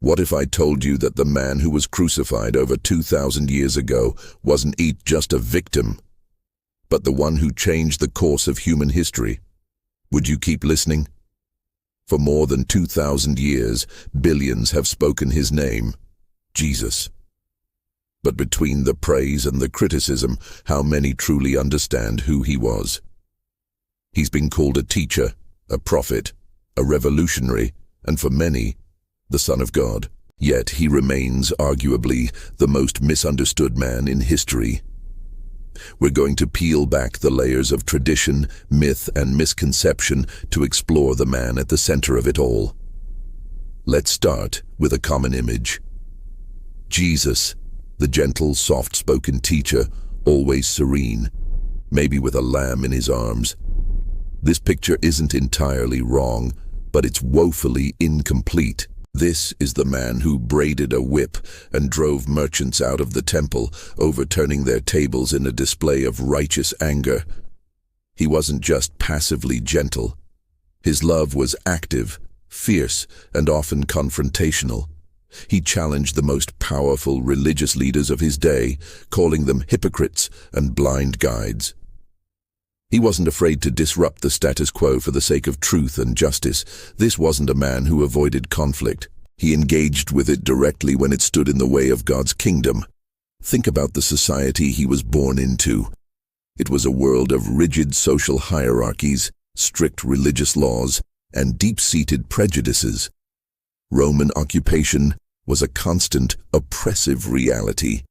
What if I told you that the man who was crucified over 2,000 years ago wasn't just a victim, but the one who changed the course of human history? Would you keep listening? For more than 2,000 years, billions have spoken his name, Jesus. But between the praise and the criticism, how many truly understand who he was? He's been called a teacher, a prophet, a revolutionary, and for many, the Son of God. Yet he remains arguably the most misunderstood man in history. We're going to peel back the layers of tradition, myth, and misconception to explore the man at the center of it all. Let's start with a common image. Jesus, the gentle, soft-spoken teacher, always serene, maybe with a lamb in his arms. This picture isn't entirely wrong, but it's woefully incomplete. This is the man who braided a whip and drove merchants out of the temple, overturning their tables in a display of righteous anger. He wasn't just passively gentle. His love was active, fierce, and often confrontational. He challenged the most powerful religious leaders of his day, calling them hypocrites and blind guides. He wasn't afraid to disrupt the status quo for the sake of truth and justice. This wasn't a man who avoided conflict. He engaged with it directly when it stood in the way of God's kingdom. Think about the society he was born into. It was a world of rigid social hierarchies, strict religious laws, and deep-seated prejudices. Roman occupation was a constant, oppressive reality.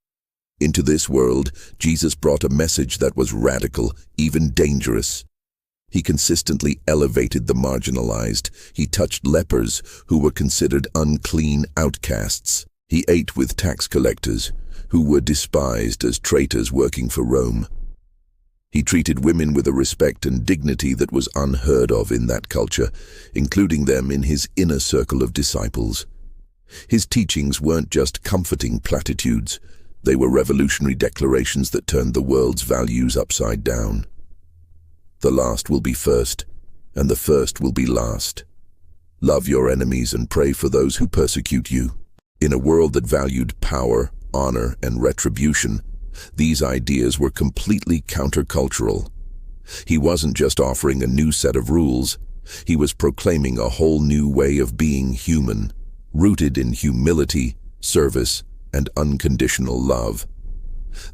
Into this world, Jesus brought a message that was radical, even dangerous. He consistently elevated the marginalized. He touched lepers who were considered unclean outcasts. He ate with tax collectors who were despised as traitors working for Rome. He treated women with a respect and dignity that was unheard of in that culture, including them in his inner circle of disciples. His teachings weren't just comforting platitudes. They were revolutionary declarations that turned the world's values upside down. The last will be first, and the first will be last. Love your enemies and pray for those who persecute you. In a world that valued power, honor, and retribution, these ideas were completely countercultural. He wasn't just offering a new set of rules. He was proclaiming a whole new way of being human, rooted in humility, service, and unconditional love.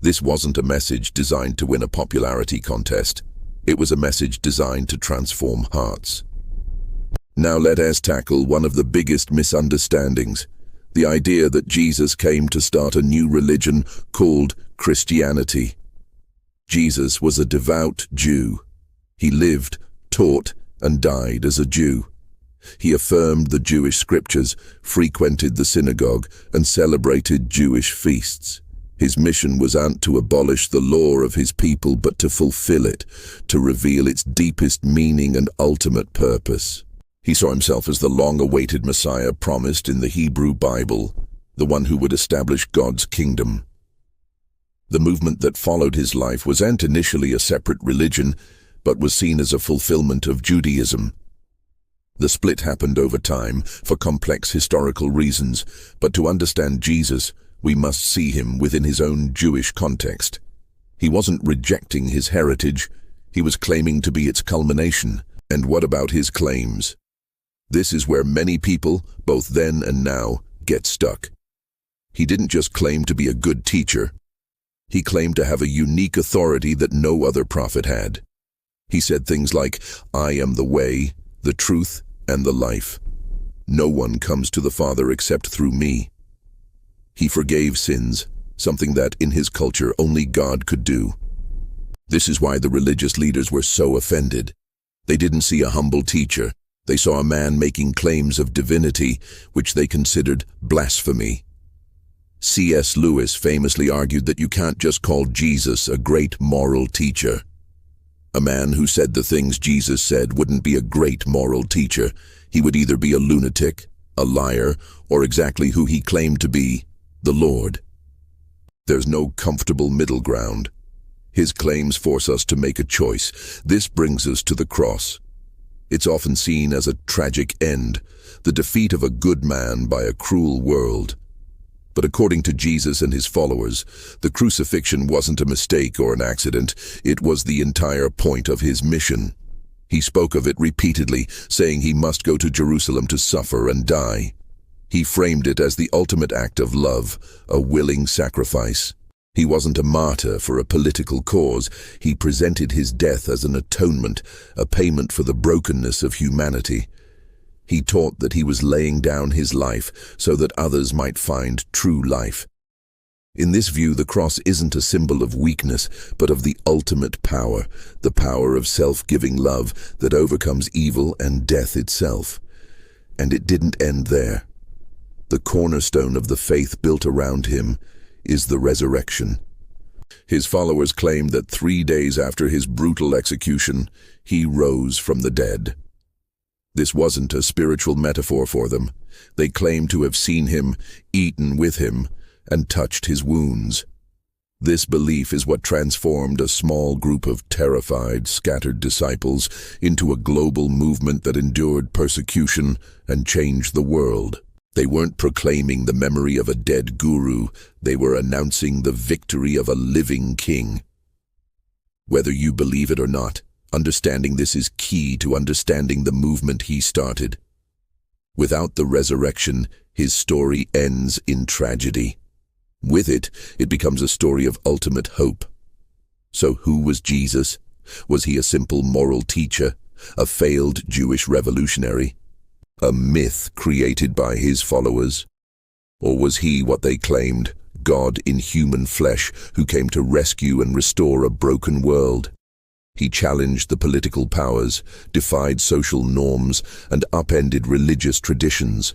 This wasn't a message designed to win a popularity contest. It was a message designed to transform hearts. Now let us tackle one of the biggest misunderstandings, the idea that Jesus came to start a new religion called Christianity. Jesus was a devout Jew. He lived, taught, and died as a Jew. He affirmed the Jewish scriptures, frequented the synagogue, and celebrated Jewish feasts. His mission was not to abolish the law of his people, but to fulfill it, to reveal its deepest meaning and ultimate purpose. He saw himself as the long-awaited Messiah promised in the Hebrew Bible, the one who would establish God's kingdom. The movement that followed his life wasn't initially a separate religion, but was seen as a fulfillment of Judaism. The split happened over time for complex historical reasons, but to understand Jesus, we must see him within his own Jewish context. He wasn't rejecting his heritage, he was claiming to be its culmination. And what about his claims? This is where many people, both then and now, get stuck. He didn't just claim to be a good teacher. He claimed to have a unique authority that no other prophet had. He said things like, "I am the way, the truth, and the life. No one comes to the Father except through me." He forgave sins, something that, in his culture, only God could do. This is why the religious leaders were so offended. They didn't see a humble teacher. They saw a man making claims of divinity, which they considered blasphemy. C.S. Lewis famously argued that you can't just call Jesus a great moral teacher. A man who said the things Jesus said wouldn't be a great moral teacher. He would either be a lunatic, a liar, or exactly who he claimed to be, the Lord. There's no comfortable middle ground. His claims force us to make a choice. This brings us to the cross. It's often seen as a tragic end, the defeat of a good man by a cruel world. But according to Jesus and his followers, the crucifixion wasn't a mistake or an accident. It was the entire point of his mission. He spoke of it repeatedly, saying he must go to Jerusalem to suffer and die. He framed it as the ultimate act of love, a willing sacrifice. He wasn't a martyr for a political cause. He presented his death as an atonement, a payment for the brokenness of humanity. He taught that he was laying down his life so that others might find true life. In this view, the cross isn't a symbol of weakness, but of the ultimate power, the power of self-giving love that overcomes evil and death itself. And it didn't end there. The cornerstone of the faith built around him is the resurrection. His followers claim that 3 days after his brutal execution, he rose from the dead. This wasn't a spiritual metaphor for them. They claimed to have seen him, eaten with him, and touched his wounds. This belief is what transformed a small group of terrified, scattered disciples into a global movement that endured persecution and changed the world. They weren't proclaiming the memory of a dead guru, they were announcing the victory of a living king. Whether you believe it or not, understanding this is key to understanding the movement he started. Without the resurrection, his story ends in tragedy. With it, it becomes a story of ultimate hope. So who was Jesus? Was he a simple moral teacher, a failed Jewish revolutionary? A myth created by his followers? Or was he what they claimed, God in human flesh who came to rescue and restore a broken world? He challenged the political powers, defied social norms, and upended religious traditions.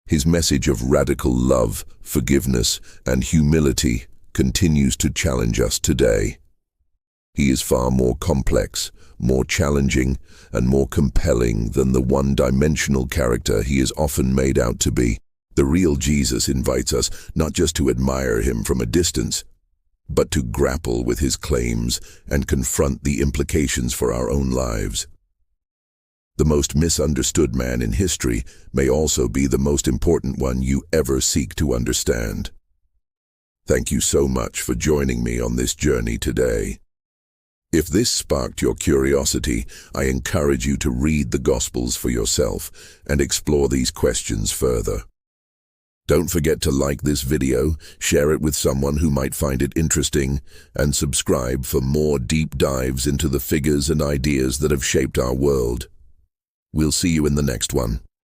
His message of radical love, forgiveness, and humility continues to challenge us today. He is far more complex, more challenging, and more compelling than the one-dimensional character he is often made out to be. The real Jesus invites us not just to admire him from a distance, but to grapple with his claims and confront the implications for our own lives. The most misunderstood man in history may also be the most important one you ever seek to understand. Thank you so much for joining me on this journey today. If this sparked your curiosity, I encourage you to read the Gospels for yourself and explore these questions further. Don't forget to like this video, share it with someone who might find it interesting, and subscribe for more deep dives into the figures and ideas that have shaped our world. We'll see you in the next one.